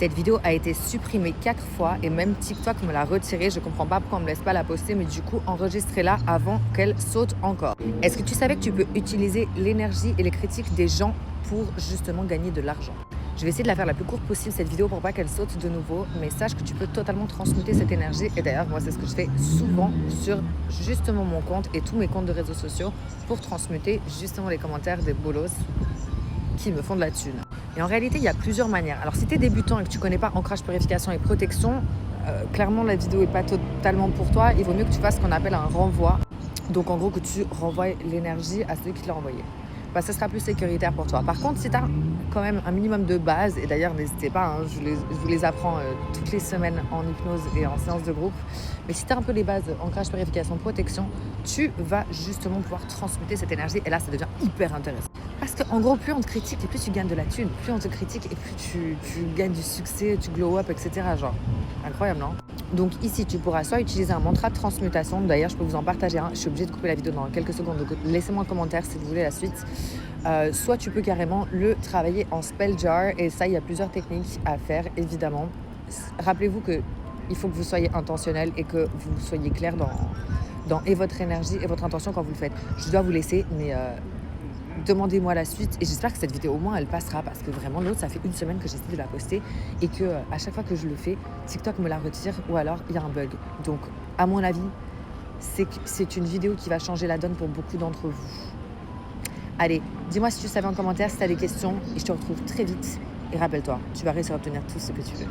Cette vidéo a été supprimée 4 fois et même TikTok me l'a retirée. Je comprends pas pourquoi on me laisse pas la poster, mais du coup, enregistrez-la avant qu'elle saute encore. Est-ce que tu savais que tu peux utiliser l'énergie et les critiques des gens pour justement gagner de l'argent? Je vais essayer de la faire la plus courte possible cette vidéo pour pas qu'elle saute de nouveau, mais sache que tu peux totalement transmuter cette énergie. Et d'ailleurs, moi, c'est ce que je fais souvent sur justement mon compte et tous mes comptes de réseaux sociaux pour transmuter justement les commentaires des bolos qui me font de la thune. Et en réalité, il y a plusieurs manières. Alors, si tu es débutant et que tu connais pas ancrage, purification et protection, clairement, la vidéo n'est pas totalement pour toi. Il vaut mieux que tu fasses ce qu'on appelle un renvoi. Donc, en gros, que tu renvoies l'énergie à celui qui te l'a envoyé. Bah, ça sera plus sécuritaire pour toi. Par contre, si tu as quand même un minimum de base, et d'ailleurs, n'hésitez pas, hein, je vous les apprends toutes les semaines en hypnose et en séance de groupe, mais si tu as un peu les bases, ancrage, purification, protection, tu vas justement pouvoir transmuter cette énergie, et là, ça devient hyper intéressant. Parce qu'en gros, plus on te critique et plus tu gagnes de la thune, plus on te critique et plus tu gagnes du succès, tu glow up, etc. Genre, incroyable, non? Donc ici, tu pourras soit utiliser un mantra de transmutation. D'ailleurs, je peux vous en partager un. Je suis obligée de couper la vidéo dans quelques secondes. Donc laissez-moi un commentaire si vous voulez la suite. Soit tu peux carrément le travailler en spell jar. Et ça, il y a plusieurs techniques à faire, évidemment. Rappelez-vous qu'il faut que vous soyez intentionnel et que vous soyez clair dans et votre énergie et votre intention quand vous le faites. Je dois vous laisser, mais... demandez-moi la suite et j'espère que cette vidéo au moins elle passera parce que vraiment l'autre ça fait une semaine que j'essaie de la poster et que à chaque fois que je le fais TikTok me la retire ou alors il y a un bug. Donc à mon avis c'est une vidéo qui va changer la donne pour beaucoup d'entre vous. Allez, dis-moi si tu savais en commentaire si tu as des questions et je te retrouve très vite et rappelle-toi, tu vas réussir à obtenir tout ce que tu veux.